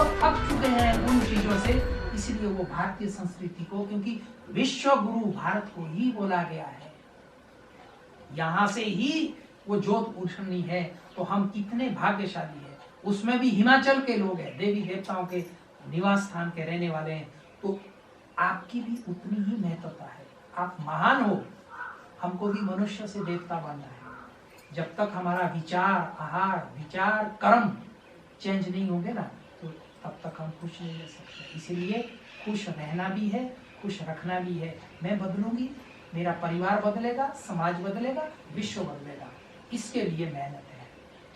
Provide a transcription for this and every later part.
वो थक चुके हैं उन चीजों से, इसलिए वो भारतीय संस्कृति को, क्योंकि विश्व गुरु भारत को ही बोला गया है, यहां से ही वो जोत उठनी है, तो हम कितने भाग्यशाली हैं। उसमें भी हिमाचल के लोग हैं, देवी देवताओं के निवास स्थान के रहने वाले हैं, तो आपकी भी उतनी ही महत्वता है। आप महान हो, हमको भी मनुष्य से देवता बनना है। जब तक हमारा विचार, आहार, विचार, कर्म चेंज नहीं होंगे ना, तो तब तक हम खुश नहीं रह सकते। इसीलिए खुश रहना भी है, खुश रखना भी है। मैं बदलूंगी, मेरा परिवार बदलेगा, समाज बदलेगा, विश्व बदलेगा, इसके लिए मेहनत है।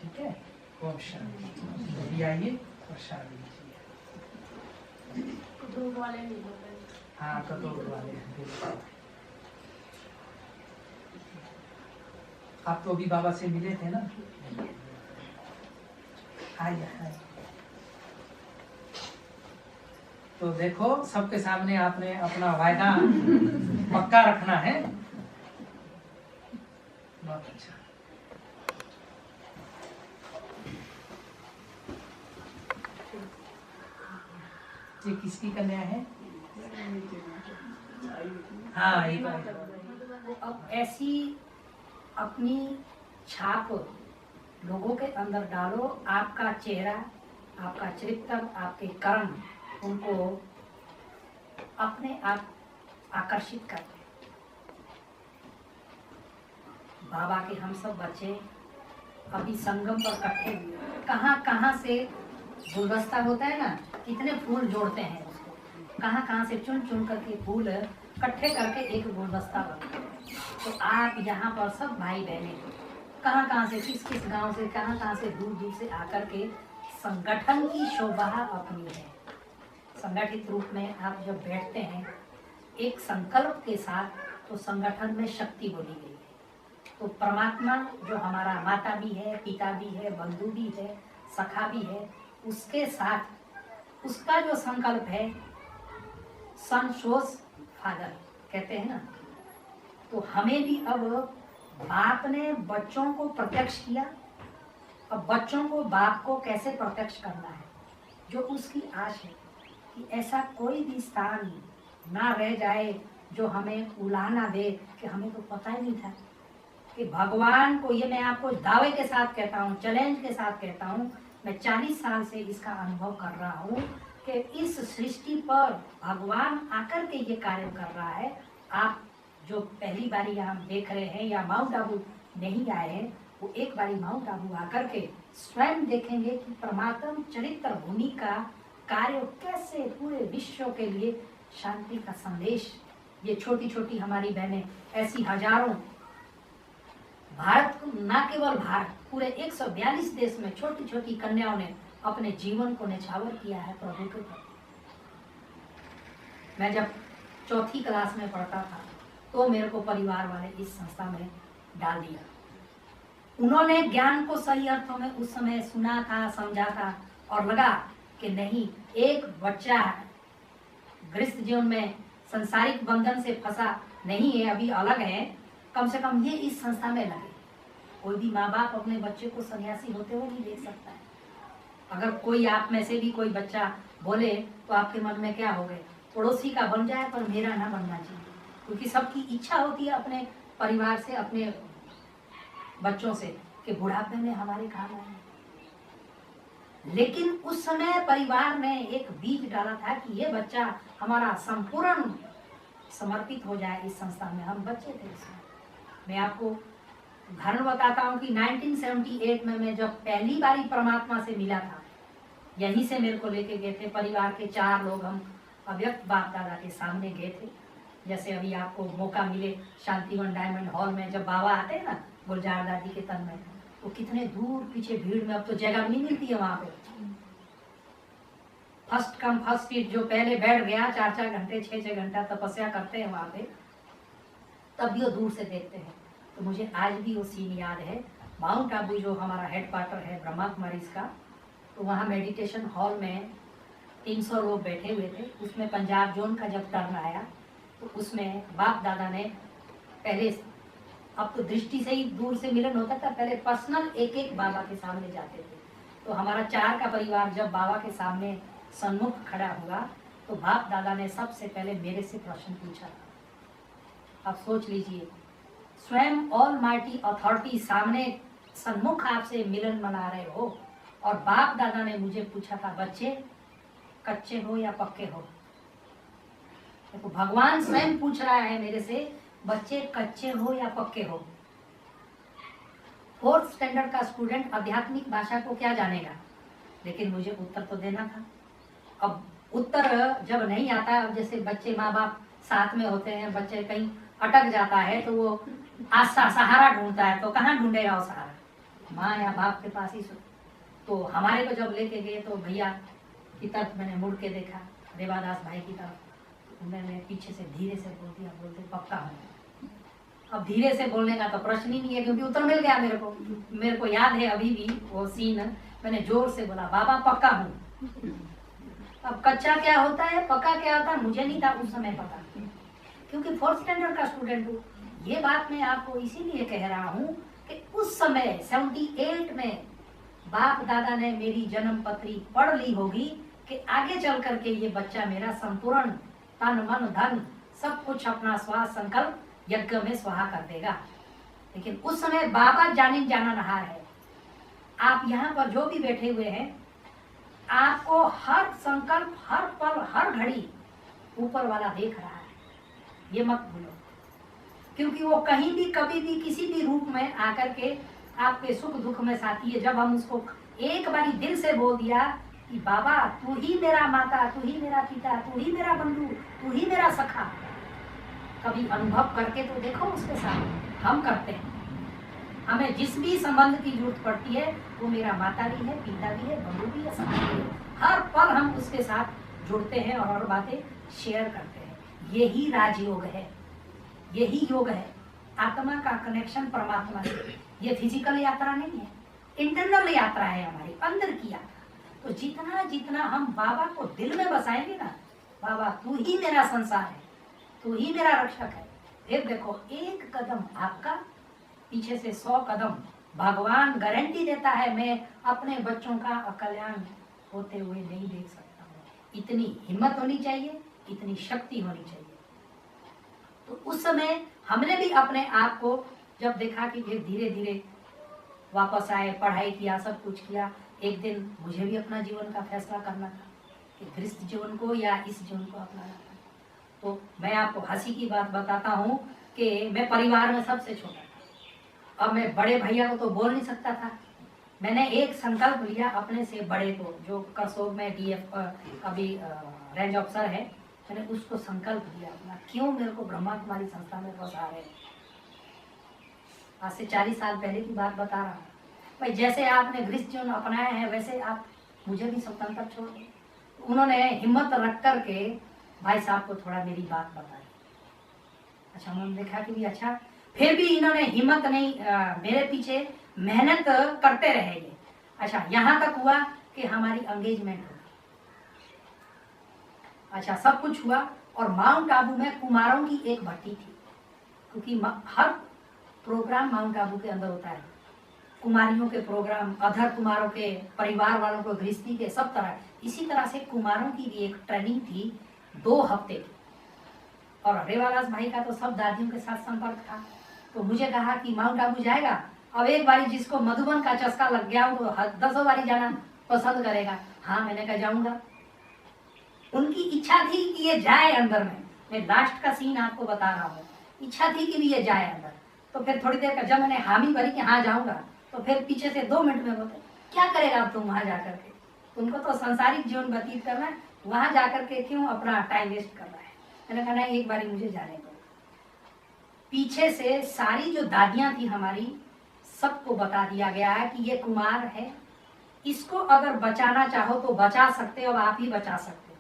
ठीक है, ओम शांति। आइए प्रसाद लीजिए। हाँ, कटोर वाले आप तो अभी बाबा से मिले थे ना। आइए आइए। तो देखो, सबके सामने आपने अपना वायदा पक्का रखना है। बहुत अच्छा। ये किसकी कन्या है? हाँ, ये अब ऐसी अपनी छाप लोगों के अंदर डालो, आपका चेहरा, आपका चरित्र, आपके कर्म उनको अपने आप आकर्षित करते हैं। बाबा के हम सब बच्चे अभी संगम पर इकट्ठे हुए, कहाँ कहाँ से गुलदस्ता होता है ना, कितने फूल जोड़ते हैं उसको, कहाँ कहाँ से चुन चुन करके फूल इकट्ठे करके एक गुलदस्ता बनता है। तो आप यहाँ पर सब भाई बहने कहाँ कहाँ से, किस किस गांव से, कहाँ कहाँ से दूर दूर से आकर के संगठन की शोभा अपनी है। संगठित रूप में आप जब बैठते हैं एक संकल्प के साथ, तो संगठन में शक्ति बोली गई है। तो परमात्मा जो हमारा माता भी है, पिता भी है, बंधु भी है, सखा भी है, उसके साथ उसका जो संकल्प है, सन शोज फादर कहते हैं ना, तो हमें भी अब बाप ने बच्चों को प्रत्यक्ष किया, अब बच्चों को बाप को कैसे प्रत्यक्ष करना है, जो उसकी आश है कि ऐसा कोई भी स्थान ना रह जाए जो हमें उलाना दे कि हमें तो पता ही नहीं था कि भगवान को, ये मैं आपको दावे के साथ कहता हूँ, चैलेंज के साथ कहता हूँ, मैं 40 साल से इसका अनुभव कर रहा हूँ कि इस सृष्टि पर भगवान आकर के ये कार्य कर रहा है। आप जो पहली बारी यहाँ देख रहे हैं या माउंट आबू नहीं आए हैं, वो एक बारी माउंट आबू आकर के स्वयं देखेंगे कि परमात्म चरित्र भूमि का कार्य कैसे पूरे विश्व के लिए शांति का संदेश, ये छोटी छोटी हमारी बहनें ऐसी हजारों, भारत न केवल भारत, पूरे 142 देश में छोटी छोटी कन्याओं ने अपने जीवन को निछावर किया है प्रभु के प्रति। मैं जब 4th क्लास में पढ़ता था तो मेरे को परिवार वाले इस संस्था में डाल दिया। उन्होंने ज्ञान को सही अर्थों में उस समय सुना था, समझा था, और लगा कि नहीं, एक बच्चा गृहस्थ जीवन में संसारिक बंधन से फंसा नहीं है, अभी अलग है, कम से कम ये इस संस्था में लगे। कोई भी माँ बाप अपने बच्चे को सन्यासी होते हुए नहीं देख सकता है। अगर कोई आप में से भी कोई बच्चा बोले तो आपके मन में क्या हो गए, पड़ोसी का बन जाए पर मेरा ना बनना चाहिए, क्योंकि सबकी इच्छा होती है अपने परिवार से, अपने बच्चों से, कि बुढ़ापे में हमारे काम आए। लेकिन उस समय परिवार ने एक बीज डाला था कि ये बच्चा हमारा संपूर्ण समर्पित हो जाए इस संस्था में। हम बच्चे थे इसमें। मैं आपको उदाहरण बताता हूँ कि 1978 में मैं जब पहली बारी परमात्मा से मिला था, यहीं से मेरे को लेके गए थे, परिवार के 4 लोग हम अव्यक्त बाप दादा के सामने गए थे। जैसे अभी आपको मौका मिले शांतिवन डायमंड हॉल में जब बाबा आते हैं ना गुलजार दादी के तन में, तो कितने दूर पीछे भीड़ में, अब तो जगह नहीं मिलती है वहां पे। फर्स्ट कम फर्स्ट सीट, जो पहले बैठ गया 4-4 घंटे 6-6 घंटा तपस्या करते हैं वहां पे, तब भी वो दूर से देखते हैं। तो मुझे आज भी वो सीन याद है। माउंट आबू जो हमारा हेड क्वार्टर है ब्रह्मा कुमारीज का, तो वहाँ मेडिटेशन हॉल में 300 लोग बैठे हुए थे। उसमें पंजाब जोन का जब टर्न आया तो उसमें बाप दादा ने पहले, अब तो दृष्टि से ही दूर से मिलन होता था, पहले पर्सनल एक एक बाबा के सामने जाते थे। तो हमारा 4 का परिवार जब बाबा के सामने सन्मुख खड़ा हुआ तो बाप दादा ने सबसे पहले मेरे से प्रश्न पूछा। अब सोच लीजिए, स्वयं ऑल माइटी अथॉरिटी सामने सन्मुख आपसे मिलन मना रहे हो और बाप दादा ने मुझे पूछा था, बच्चे कच्चे हो या पक्के हो। देखो, भगवान स्वयं पूछ रहा है मेरे से, बच्चे कच्चे हो या पक्के हो। 4th स्टैंडर्ड का स्टूडेंट आध्यात्मिक भाषा को क्या जानेगा, लेकिन मुझे उत्तर तो देना था। अब उत्तर जब नहीं आता, जैसे बच्चे माँ बाप साथ में होते हैं, बच्चे कहीं अटक जाता है तो वो आशा सहारा ढूंढता है, तो कहाँ ढूंढेगा वो सहारा, माँ या बाप के पास ही। तो हमारे को जब लेके गए तो भैया की तरफ मैंने मुड़ के देखा, रेवादास भाई की तरफ, मैंने पीछे से धीरे से बोल दिया, बोलते पक्का हूँ। अब धीरे से बोलने का तो प्रश्न ही नहीं है, क्योंकि उत्तर मिल गया मेरे को। मेरे को याद है अभी भी वो सीन, मैंने जोर से बोला, बाबा पक्का हूँ। अब कच्चा क्या होता है, पक्का क्या होता है, मुझे नहीं था उस समय पता, क्योंकि 4th स्टैंडर्ड का स्टूडेंट हूँ। ये बात मैं आपको इसीलिए कह रहा हूँ कि उस समय 78 में बाप दादा ने मेरी जन्म पत्री पढ़ ली होगी कि आगे चल करके ये बच्चा मेरा संपूर्ण तन मन धन सब कुछ अपना स्वास्थ्य संकल्प यज्ञ में स्वाहा कर देगा। लेकिन उस समय बाबा जाना रहा है। आप यहाँ पर जो भी बैठे हुए हैं, आपको हर संकल्प, हर पल, हर घड़ी ऊपर वाला देख रहा है, ये मत भूलो। क्योंकि वो कहीं भी कभी भी किसी भी रूप में आकर के आपके सुख दुख में साथी है। जब हम उसको एक बारी दिल से बोल दिया कि बाबा तू ही मेरा माता, तू ही मेरा पिता, तू ही मेरा बंधु, तू ही मेरा सखा, कभी अनुभव करके तो देखो उसके साथ। हम करते हैं, हमें जिस भी संबंध की जरूरत पड़ती है वो मेरा माता भी है, पिता भी है, बंधु भी है, सखा भी है। हर पल हम उसके साथ जुड़ते हैं और बातें शेयर करते हैं। यही राजयोग है, यही योग है, आत्मा का कनेक्शन परमात्मा से। ये फिजिकल यात्रा नहीं है, इंटरनल यात्रा है, हमारी अंदर की यात्रा। तो जितना जितना हम बाबा को दिल में बसाएंगे ना, बाबा तू ही मेरा संसार है, तू ही मेरा रक्षक है, फिर देखो एक कदम आपका, पीछे से 100 कदम। भगवान गारंटी देता है, मैं अपने बच्चों का अकल्याण होते हुए नहीं देख सकता हूँ। इतनी हिम्मत होनी चाहिए, इतनी शक्ति होनी चाहिए। तो उस समय हमने भी अपने आप को जब देखा कि फिर धीरे धीरे वापस आए, पढ़ाई किया, सब कुछ किया, एक दिन मुझे भी अपना जीवन का फैसला करना था कि गृहस्थ जीवन को या इस जीवन को अपनाना था। तो मैं आपको हंसी की बात बताता हूँ कि मैं परिवार में सबसे छोटा था। अब मैं बड़े भैया को तो बोल नहीं सकता था। मैंने एक संकल्प लिया अपने से बड़े को, जो करसोग में DF अभी रेंज ऑफिसर है, मैंने उसको संकल्प दिया अपना, क्यों मेरे को ब्रह्मा कुमारी संस्था में फंसा रहे। आज से 40 साल पहले की बात बता रहा हूँ। भाई जैसे आपने गृहस्थ जीवन अपनाया है वैसे आप मुझे भी स्वतंत्र छोड़ दो। उन्होंने हिम्मत रख करके भाई साहब को थोड़ा मेरी बात बताई। अच्छा, उन्होंने देखा कि भी अच्छा, फिर भी इन्होंने हिम्मत नहीं, मेरे पीछे मेहनत करते रहेंगे। अच्छा, यहाँ तक हुआ कि हमारी एंगेजमेंट हो। अच्छा, सब कुछ हुआ और माउंट आबू में कुमारों की एक भट्टी थी, क्योंकि हर प्रोग्राम माउंट आबू के अंदर होता है। कुमारियों के प्रोग्राम, अधर कुमारों के परिवार वालों को, गृहस्थी के, सब तरह। इसी तरह से कुमारों की भी एक ट्रेनिंग थी 2 हफ्ते की। और रेवादास भाई का तो सब दादियों के साथ संपर्क था, तो मुझे कहा कि माउंट आबू जाएगा। अब एक बारी जिसको मधुबन का चस्का लग गया हो तो 10 बारी जाना पसंद करेगा। हाँ, मैंने कहा जाऊंगा। उनकी इच्छा थी कि ये जाए अंदर में। मैं लास्ट का सीन आपको बता रहा हूँ। इच्छा थी कि भी ये जाए अंदर। तो फिर थोड़ी देर का जब मैंने हामी भरी कि हाँ जाऊंगा, तो फिर पीछे से 2 मिनट में बोलते, क्या करेगा अब तुम वहां जाकर के? तुमको तो सांसारिक जीवन व्यतीत करना है, वहां जाकर के क्यों अपना टाइम वेस्ट कर रहा है? मैंने कहा नहीं, एक बारी मुझे जाने दो। पीछे से सारी जो दादियां थी हमारी, सबको बता दिया गया है कि ये कुमार है, इसको अगर बचाना चाहो तो बचा सकते हो, अब आप ही बचा सकते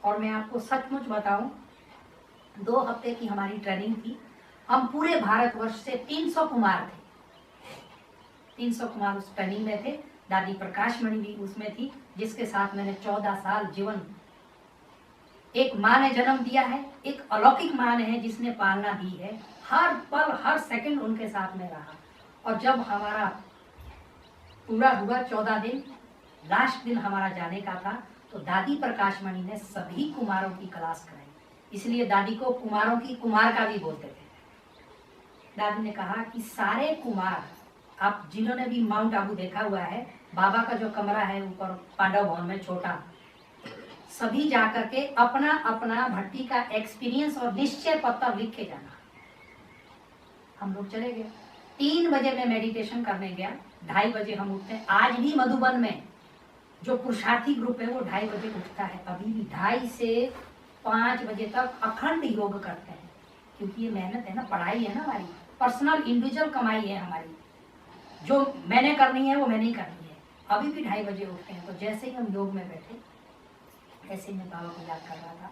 हो। और मैं आपको सचमुच बताऊं, 2 हफ्ते की हमारी ट्रेनिंग थी। हम पूरे भारतवर्ष से 300 कुमार थे। 300 कुमार उस ट्रेनिंग में थे। दादी प्रकाश मणि भी उसमें थी, जिसके साथ मैंने 14 साल जीवन। एक माँ ने जन्म दिया है, एक अलौकिक माँ है जिसने पालना दी है। हर पल हर सेकंड उनके साथ में रहा। और जब हमारा पूरा हुआ 14 दिन, लास्ट दिन हमारा जाने का था, तो दादी प्रकाशमणि ने सभी कुमारों की क्लास कराई, इसलिए दादी को कुमारों की कुमार का भी बोलते थे। दादी ने कहा कि सारे कुमार, आप जिन्होंने भी माउंट आबू देखा हुआ है, बाबा का जो कमरा है ऊपर पांडव भवन में छोटा, सभी जाकर के अपना अपना भट्टी का एक्सपीरियंस और निश्चय पत्र लिख के जाना। हम लोग चले गए। 3 बजे मैं मेडिटेशन करने गया, 2:30 बजे हम उठते हैं। आज भी मधुबन में जो पुरुषार्थी ग्रुप है वो 2:30 बजे उठता है, अभी भी 2:30 से 5 बजे तक अखंड योग करते हैं, क्योंकि ये मेहनत है ना, पढ़ाई है ना, हमारी पर्सनल इंडिविजुअल कमाई है हमारी, जो मैंने करनी है वो मैंने ही करनी है। अभी भी 2:30 बजे उठते हैं। तो जैसे ही हम योग में बैठे, ऐसे मैं बाबा को याद कर रहा था,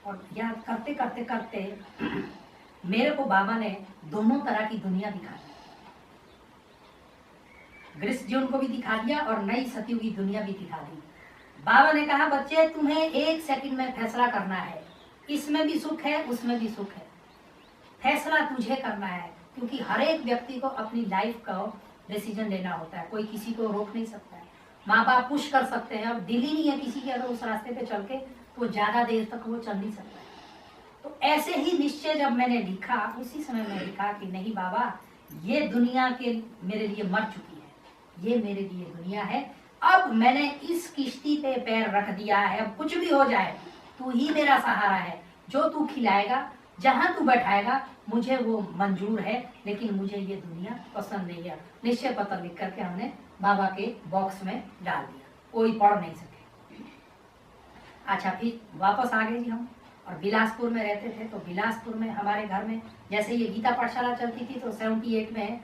और याद करते करते करते मेरे को बाबा ने दोनों तरह की दुनिया दिखा दी। गृहस्थ जीवन को भी दिखा दिया और नई सतयुगी दुनिया भी दिखा दी। बाबा ने कहा, बच्चे तुम्हें 1 सेकंड में फैसला करना है, इसमें भी सुख है उसमें भी सुख है, फैसला तुझे करना है, क्योंकि हर एक व्यक्ति को अपनी लाइफ का डिसीजन लेना होता है, कोई किसी को रोक नहीं सकता है। माँ बाप पुश कर सकते हैं, अब दिल ही नहीं है किसी के अगर उस रास्ते पे चल के, तो ज्यादा देर तक वो चल नहीं सकता है। तो ऐसे ही निश्चय जब मैंने लिखा, उसी समय मैंने लिखा कि नहीं बाबा, ये दुनिया के मेरे लिए मर चुकी है, ये मेरे लिए दुनिया है, अब मैंने इस किश्ती पे पैर रख दिया है, अब कुछ भी हो जाए तू ही मेरा सहारा है, जो तू खिलाएगा, जहां तू बैठाएगा, मुझे वो मंजूर है, लेकिन मुझे ये दुनिया पसंद नहीं है। निश्चय पत्र लिख करके हमने बाबा के बॉक्स में डाल दिया, कोई पढ़ नहीं सके। अच्छा, फिर वापस आ गए जी हम, और बिलासपुर में रहते थे। तो बिलासपुर में हमारे घर में जैसे ये गीता पाठशाला चलती थी, तो 78 में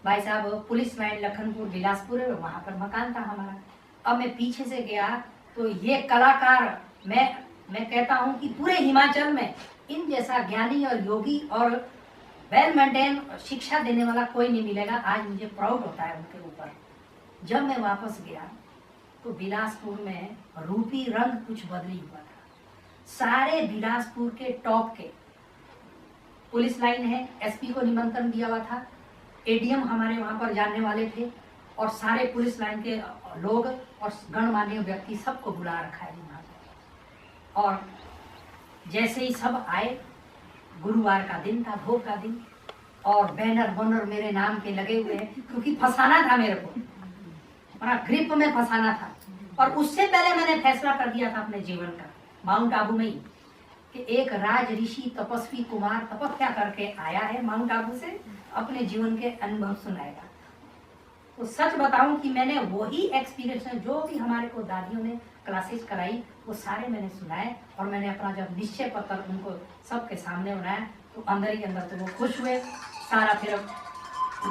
भाई साहब पुलिस लाइन लखनपुर बिलासपुर है, वहां पर मकान था हमारा। अब मैं पीछे से गया तो ये कलाकार, मैं कहता हूँ कि पूरे हिमाचल में इन जैसा ज्ञानी और योगी और वेल मेंटेन शिक्षा देने वाला कोई नहीं मिलेगा। आज मुझे प्राउड होता है उनके ऊपर। जब मैं वापस गया तो बिलासपुर में रूपी रंग कुछ बदली हुआ था। सारे बिलासपुर के टॉप के पुलिस लाइन है, एसपी को निमंत्रण दिया हुआ था, एडीएम हमारे वहां पर जानने वाले थे, और सारे पुलिस लाइन के लोग और गणमान्य व्यक्ति सबको बुला रखा है वहां पर। और जैसे ही सब आए, गुरुवार का दिन था, भोग का दिन, और बैनर वनर मेरे नाम के लगे हुए हैं, क्योंकि फंसाना था मेरे को, ग्रिप में फंसाना था। और उससे पहले मैंने फैसला कर दिया था अपने जीवन का, माउंट आबू में ही, कि एक राज ऋषि तपस्वी कुमार तपस्या करके आया है माउंट आबू से, अपने जीवन के अनुभव सुनाएगा। तो सच बताऊं कि मैंने वही एक्सपीरियंस है जो भी हमारे को दादियों ने क्लासेस कराई, वो सारे मैंने सुनाए। और मैंने अपना जब निश्चय पत्र उनको सबके सामने बनाया, तो अंदर ही अंदर तो वो खुश हुए। सारा फिर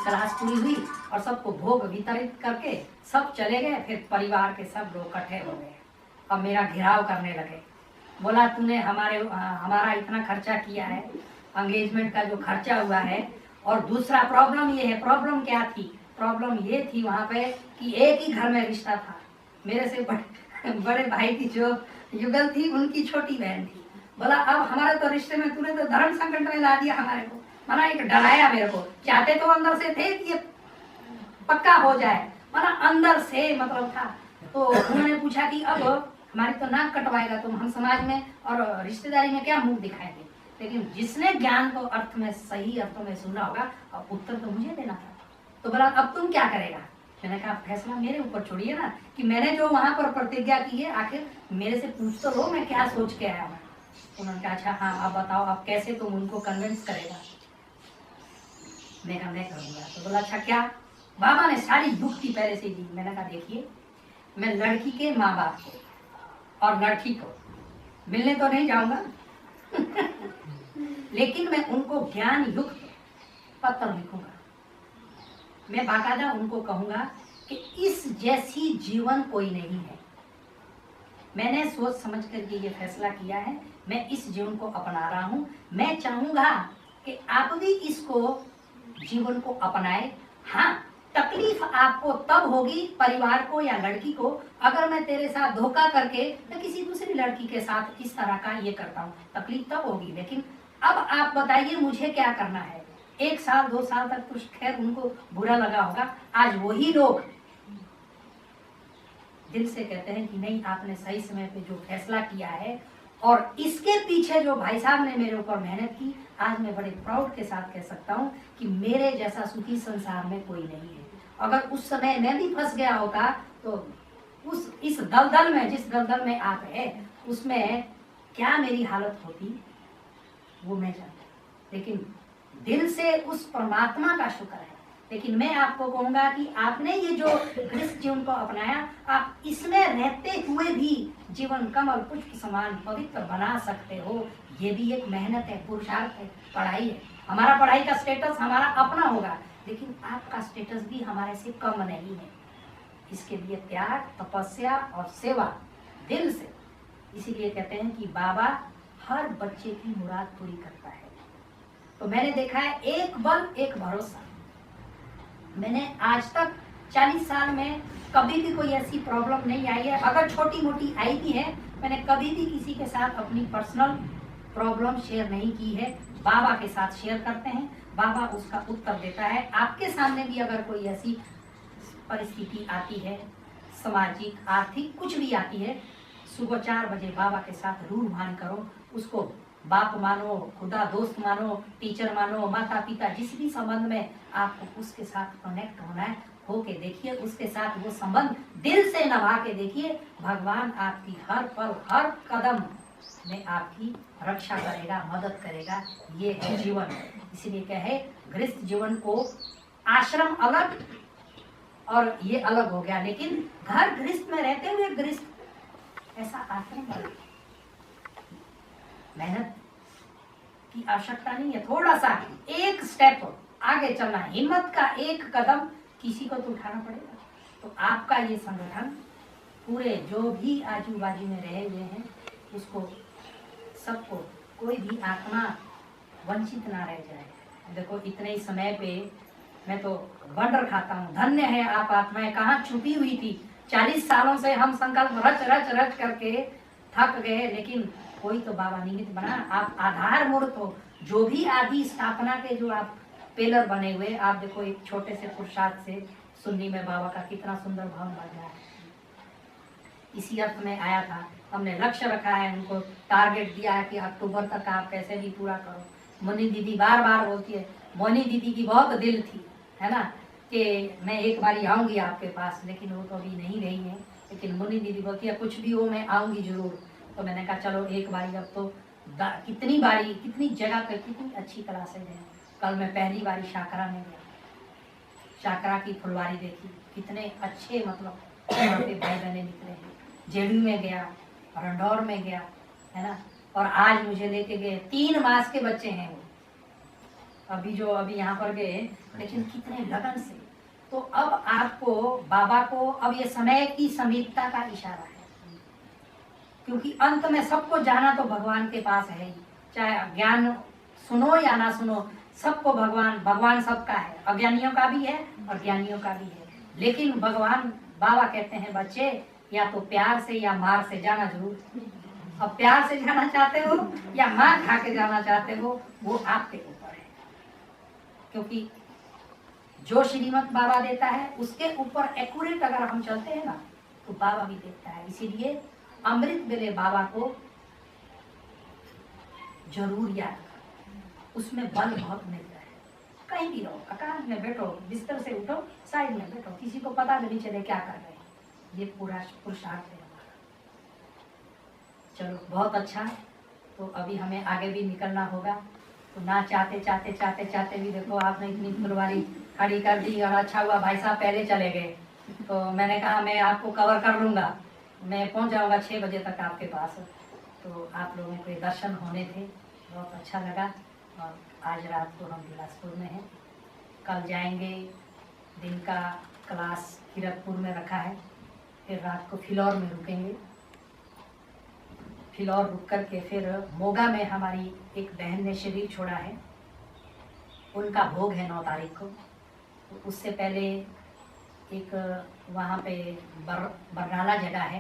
क्लास पूरी हुई और सबको भोग वितरित करके सब चले गए। फिर परिवार के सब लोग इकट्ठे हो गए, अब मेरा घेराव करने लगे। बोला, तूने हमारा इतना खर्चा किया है, एंगेजमेंट का जो खर्चा हुआ है, और दूसरा प्रॉब्लम ये है। प्रॉब्लम क्या थी? प्रॉब्लम ये थी वहाँ पे कि एक ही घर में रिश्ता था। मेरे से बड़े भाई की जो युगल थी, उनकी छोटी बहन थी। बोला, अब हमारे तो रिश्ते में तूने तो धर्म संकट में ला दिया हमारे को। माना एक डराया मेरे को। चाहते तो अंदर से थे कि ये पक्का हो जाए, माना अंदर से मतलब था। तो उन्होंने पूछा कि अब हमारी तो नाक कटवाएगा तुम, हम समाज में और रिश्तेदारी में क्या मुंह दिखाएंगे। लेकिन जिसने ज्ञान को अर्थ में, सही अर्थों में सुना होगा, अब उत्तर तो मुझे देना था। तो बोला, अब तुम क्या करेगा? मैंने कहा, फैसला मेरे ऊपर छोड़िए ना, कि मैंने जो वहां पर प्रतिज्ञा की है, आखिर मेरे से पूछ तो लो मैं क्या सोच के आया हूँ। उन्होंने कहा, अच्छा हाँ, अब बताओ अब कैसे तुम उनको कन्विंस करेगा। मैं करूँगा। तो बोला, अच्छा क्या? बाबा ने सारी युक्ति पहले से दी। मैंने कहा, देखिए, मैं लड़की के माँ बाप को और लड़की को मिलने तो नहीं जाऊंगा लेकिन मैं उनको ज्ञान युक्त पत्र लिखूंगा। मैं बाकायदा उनको कहूंगा कि इस जैसी जीवन कोई नहीं है। मैंने सोच समझ करके ये फैसला किया है, मैं इस जीवन को अपना रहा हूं। मैं चाहूंगा कि आप भी इसको जीवन को अपनाए। हाँ, तकलीफ आपको तब होगी, परिवार को या लड़की को, अगर मैं तेरे साथ धोखा करके या किसी दूसरी लड़की के साथ इस तरह का ये करता हूँ, तकलीफ तब होगी। लेकिन अब आप बताइए मुझे क्या करना है। 1 साल 2 साल तक कुछ खैर उनको बुरा लगा होगा। आज वही लोग दिल से कहते हैं कि नहीं, आपने सही समय पे जो फैसला किया है और इसके पीछे जो भाई साहब ने मेरे ऊपर मेहनत की, आज मैं बड़े प्राउड के साथ कह सकता हूँ कि मेरे जैसा सुखी संसार में कोई नहीं है। अगर उस समय मैं भी फंस गया होता तो इस दलदल में, जिस दलदल में आप है, उसमें क्या मेरी हालत होती वो मैं जानता, लेकिन दिल से उस परमात्मा का शुक्र है। लेकिन मैं आपको कहूंगा कि आपने ये जो गृहस्थ जीवन को अपनाया, आप इसमें रहते हुए भी जीवन कमल पुष्प समान पवित्र बना सकते हो। ये भी एक मेहनत है, पुरुषार्थ है, पढ़ाई है। हमारा पढ़ाई का स्टेटस हमारा अपना होगा, लेकिन आपका स्टेटस भी हमारे से कम नहीं है। इसके लिए त्याग, तपस्या और सेवा दिल से। इसीलिए कहते हैं कि बाबा हर बच्चे की मुराद पूरी करता है। तो मैंने देखा है, एक बल एक भरोसा। मैंने आज तक 40 साल में कभी भी कोई ऐसी प्रॉब्लम नहीं आई है। अगर छोटी मोटी आई भी है, मैंने कभी भी किसी के साथ अपनी पर्सनल प्रॉब्लम शेयर नहीं की है। बाबा के साथ शेयर करते हैं, बाबा उसका उत्तर देता है। आपके सामने भी अगर कोई ऐसी परिस्थिति आती है, सामाजिक आर्थिक कुछ भी आती है, सुबह 4 बजे बाबा के साथ रूबहान करो। उसको बाप मानो, खुदा दोस्त मानो, टीचर मानो, माता पिता, जिस भी संबंध में आपको उसके साथ कनेक्ट होना है, होके देखिए, उसके साथ वो संबंध दिल से निभा के देखिए। भगवान आपकी हर पल हर कदम में आपकी रक्षा करेगा, मदद करेगा। ये है जीवन। इसीलिए कहे गृहस्थ जीवन को, आश्रम अलग और ये अलग हो गया, लेकिन घर गृहस्थ में रहते हुए गृहस्थ ऐसा आश्रम अलग। मेहनत की आवश्यकता नहीं है, थोड़ा सा एक स्टेप आगे चलना, हिम्मत का एक कदम किसी को तो उठाना पड़ेगा। तो आपका ये संगठन पूरे जो भी आजू बाजू में रहे हुए हैं, उसको सबको, कोई भी आत्मा वंचित ना रह जाए। देखो इतने ही समय पे मैं तो वंडर खाता हूँ, धन्य है आप आत्माएं, कहाँ छुपी हुई थी। 40 सालों से हम संकल्प रच करके थक गए, लेकिन कोई तो बाबा निमित्त बना। आप आधार मूर्त हो। जो भी आदि स्थापना के जो आप पेलर बने हुए, आप देखो एक छोटे से पुरुषार्थ से सुन्नी में बाबा का कितना सुंदर भाव बढ़ रहा है। इसी अर्थ में आया था, हमने लक्ष्य रखा है, उनको टारगेट दिया है कि अक्टूबर तक आप कैसे भी पूरा करो। मोनी दीदी बार बार बोलती है, मोनी दीदी की बहुत दिल थी, है ना, कि मैं एक बारी आऊंगी आपके पास, लेकिन वो तो अभी नहीं रही है। लेकिन मोनी दीदी बोलती है कुछ भी हो मैं आऊंगी जरूर। तो मैंने कहा चलो एक बारी, अब तो कितनी बारी, कितनी जगह पर कितनी अच्छी क्लासेज है। कल मैं पहली बारी शाकरा में गया, शाकरा की फुलवारी देखी, कितने अच्छे मतलब वहाँ पे भाई बहने निकले हैं। जेडू में गया, रंडौर में गया, है ना, और आज मुझे लेके गए 3 मास के बच्चे हैं वो, अभी यहाँ पर गए, लेकिन कितने लगन से। तो अब आपको, बाबा को अब ये समय की समीपता का इशारा है, क्योंकि अंत में सबको जाना तो भगवान के पास है ही। चाहे ज्ञान सुनो या ना सुनो, सबको भगवान सबका है, अज्ञानियों का भी है और ज्ञानियों का भी है। लेकिन भगवान बाबा कहते हैं बच्चे, या तो प्यार से या मार से जाना जरूर। अब प्यार से जाना चाहते हो या मार खा के जाना चाहते हो, वो आपके ऊपर है। क्योंकि जो श्रीमत बाबा देता है उसके ऊपर एक्यूरेट अगर हम चलते हैं ना, तो बाबा भी देखता है। इसीलिए अमृत वेले बाबा को जरूर याद करो, उसमें बल बहुत मिलता है। कहीं भी रहो, एकांत में बैठो, बिस्तर से उठो, साइड में बैठो, किसी को पता भी नहीं चले क्या कर रहे हैं। ये पूरा पुरुषार्थ है हमारा। चलो बहुत अच्छा। तो अभी हमें आगे भी निकलना होगा। तो ना चाहते भी देखो आपने इतनी फुलवारी खड़ी कर दी, और अच्छा हुआ भाई साहब पहले चले गए। तो मैंने कहा मैं आपको कवर कर लूँगा, मैं पहुंच जाऊंगा 6 बजे तक आपके पास। तो आप लोगों के दर्शन होने थे, बहुत अच्छा लगा। और आज रात को हम बिलासपुर में हैं, कल जाएंगे, दिन का क्लास किरतपुर में रखा है, फिर रात को फिलौर में रुकेंगे। फिलौर रुक कर के फिर मोगा में हमारी एक बहन ने शरीर छोड़ा है, उनका भोग है 9 तारीख को। तो उससे पहले एक वहाँ पे बरनाला जगह है,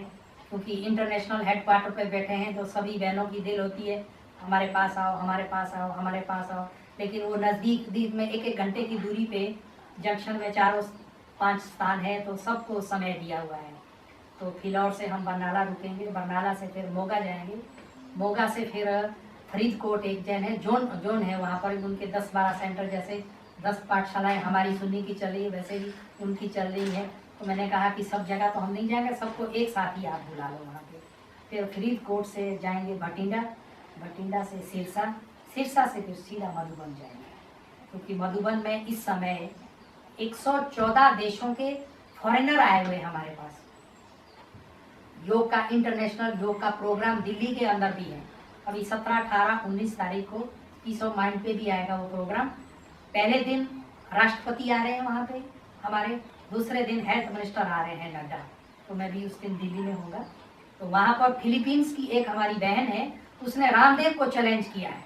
क्योंकि इंटरनेशनल हेडक्वार्टर पे बैठे हैं तो सभी बहनों की दिल होती है हमारे पास आओ, हमारे पास आओ, हमारे पास आओ। लेकिन वो नज़दीक में 1-1 घंटे की दूरी पे जंक्शन में 4-5 स्थान है, तो सबको समय दिया हुआ है। तो फिलौर से हम बरनाला रुकेंगे, बरनाला से फिर मोगा जाएंगे, मोगा से फिर फरीदकोट एक जैन है जोन है, वहाँ पर उनके 10-12 सेंटर जैसे 10 पाठशालाएँ हमारी सुन्नी की चल रही है, वैसे भी उनकी चल रही है। तो मैंने कहा कि सब जगह तो हम नहीं जाएंगे, सबको एक साथ ही आप बुला लो वहाँ पे। फिर फरीदकोट से जाएंगे भटिंडा, भटिंडा से सिरसा, सिरसा से फिर सीधा मधुबन जाएंगे, क्योंकि मधुबन में इस समय 114 देशों के फॉरेनर आए हुए हैं हमारे पास। योग का इंटरनेशनल योग का प्रोग्राम दिल्ली के अंदर भी है। अभी 17, 18, 19 तारीख को पीस ऑफ माइंड पे भी आएगा वो प्रोग्राम। पहले दिन राष्ट्रपति आ रहे हैं वहाँ पे हमारे, दूसरे दिन हेल्थ मिनिस्टर आ रहे हैं नड्डा, तो मैं भी उस दिन दिल्ली में होगा। तो वहाँ पर फिलीपींस की एक हमारी बहन है, उसने रामदेव को चैलेंज किया है।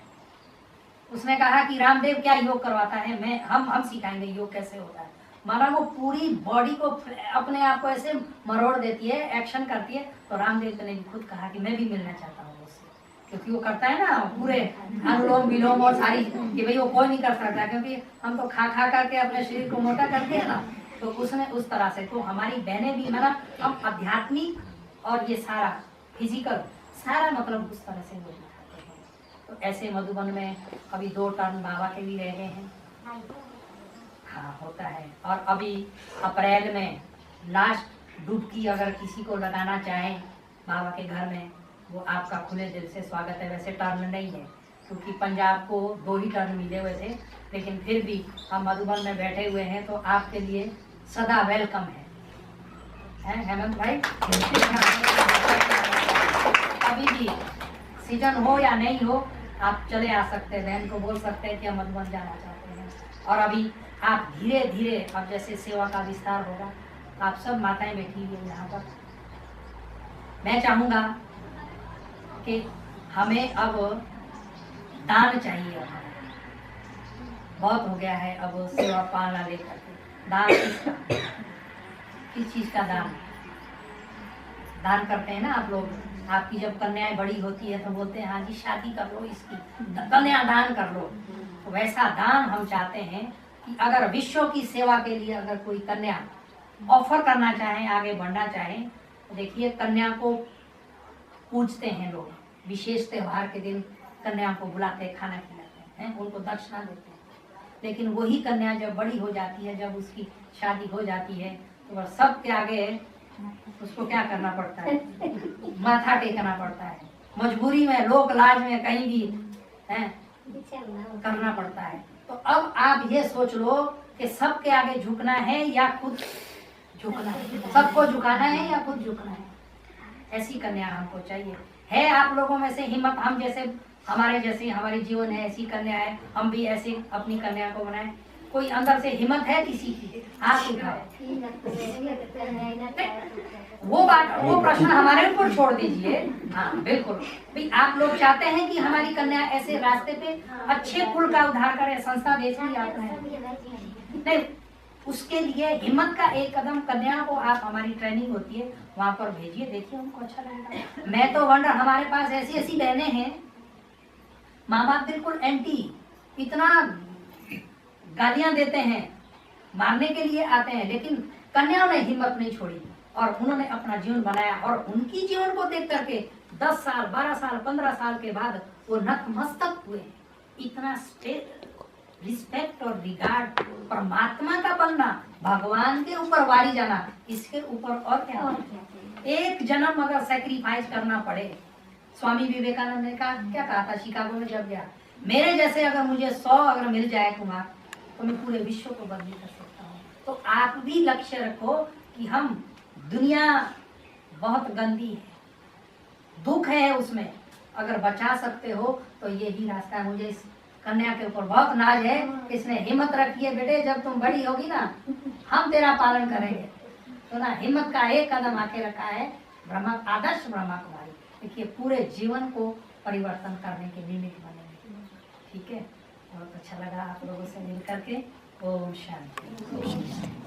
उसने कहा कि रामदेव क्या योग करवाता है, हम सिखाएंगे योग कैसे होता है। माना वो पूरी बॉडी को अपने आप को ऐसे मरोड़ देती है, एक्शन करती है। तो रामदेव ने भी खुद कहा कि मैं भी मिलना चाहता हूँ उससे, क्योंकि वो करता है ना पूरे अनुलोम विलोम और सारी, कि भाई वो कोई नहीं कर सकता, क्योंकि हम तो खा करके अपने शरीर को मोटा करते हैं ना। तो उसने उस तरह से, तो हमारी बहनें भी, माना हम आध्यात्मिक और ये सारा फिजिकल सारा मतलब उस तरह से वो दिखाते हैं। तो ऐसे मधुबन में अभी 2 टर्न बाबा के भी रह गए हैं। हाँ होता है। और अभी अप्रैल में लास्ट डुबकी अगर किसी को लगाना चाहे बाबा के घर में, वो आपका खुले दिल से स्वागत है। वैसे टर्न नहीं है, क्योंकि पंजाब को 2 ही टर्न मिले हुए थे, लेकिन फिर भी हम मधुबन में बैठे हुए हैं, तो आपके लिए सदा वेलकम है हेमंत भाई। अभी भी सीजन हो या नहीं हो, आप चले आ सकते हैं, बहन को बोल सकते हैं कि हम मधुबन जाना चाहते हैं। और अभी आप धीरे धीरे, अब जैसे सेवा का विस्तार होगा, आप सब माताएं बैठी हुई हैं यहाँ पर, मैं चाहूँगा कि हमें अब दान चाहिए। बहुत हो गया है अब सेवा पालना लेकर के। दान किसका, किस चीज़ का दान करते हैं ना आप लोग। आपकी जब कन्याएं बड़ी होती है तो बोलते हैं हाँ जी शादी कर लो, इसकी कन्या दान कर लो। तो वैसा दान हम चाहते हैं कि अगर विश्व की सेवा के लिए अगर कोई कन्या ऑफर करना चाहे, आगे बढ़ना चाहे, तो देखिए कन्या को पूजते हैं लोग, विशेष त्योहार के दिन कन्या को बुलाते हैं, खाना खिलाते हैं, उनको दक्षिणा देते हैं। लेकिन वही कन्या जब बड़ी हो जाती है, जब उसकी शादी हो जाती है, तो वह सब के आगे उसको क्या करना पड़ता है, माथा टेकना पड़ता है, मजबूरी में, लोक लाज में कहीं भी है करना पड़ता है। तो अब आप ये सोच लो कि सबके आगे झुकना है या खुद झुकना है, सबको झुकाना है या खुद झुकना है। ऐसी कन्या हमको चाहिए। है आप लोगों में से हिम्मत, हम जैसे हमारे जैसे हमारे जीवन है, ऐसी कन्या है, हम भी ऐसे अपनी कन्या को बनाए। कोई अंदर से हिम्मत है किसी की, हाथ उठाओ। वो प्रश्न हमारे ऊपर छोड़ दीजिए। हाँ बिल्कुल, भाई आप लोग चाहते हैं कि हमारी कन्या ऐसे रास्ते पे अच्छे कुल का उद्धार करे, संस्था देश में आता है नहीं, उसके लिए हिम्मत का एक कदम कन्या को आप, हमारी ट्रेनिंग होती है वहाँ पर भेजिए, देखिए उनको अच्छा लगेगा। मैं तो वंडर, हमारे पास ऐसी ऐसी बहनें हैं, माँ बाप बिल्कुल एंटी, इतना गालियां देते हैं, मारने के लिए आते हैं, लेकिन कन्याओं ने हिम्मत नहीं छोड़ी और उन्होंने अपना जीवन बनाया। और उनकी जीवन को देख करके 10 साल 12 साल 15 साल के बाद वो नतमस्तक हुए। इतना रिस्पेक्ट और रिगार्ड, परमात्मा का बनना, भगवान के ऊपर वारी जाना, इसके ऊपर और क्या। एक जन्म अगर सैक्रिफाइस करना पड़े, स्वामी विवेकानंद ने क्या कहा था शिकागो में जब गया, मेरे जैसे अगर मुझे 100 अगर मिल जाए कुमार, तो मैं पूरे विश्व को बदली कर सकता हूँ। तो आप भी लक्ष्य रखो कि हम, दुनिया बहुत गंदी है, दुख है उसमें, अगर बचा सकते हो तो यही रास्ता है। मुझे इस कन्या के ऊपर बहुत नाज है, इसने हिम्मत रखी है, बेटे जब तुम बड़ी होगी ना हम तेरा पालन करेंगे। तो ना हिम्मत का एक कदम आके रखा है ब्रह्मा, आदर्श ब्रह्मा कुमारी। देखिए पूरे जीवन को परिवर्तन करने के निमित्त बनेंगे। ठीक है, बहुत अच्छा लगा आप लोगों से मिल करके। ओम शांति।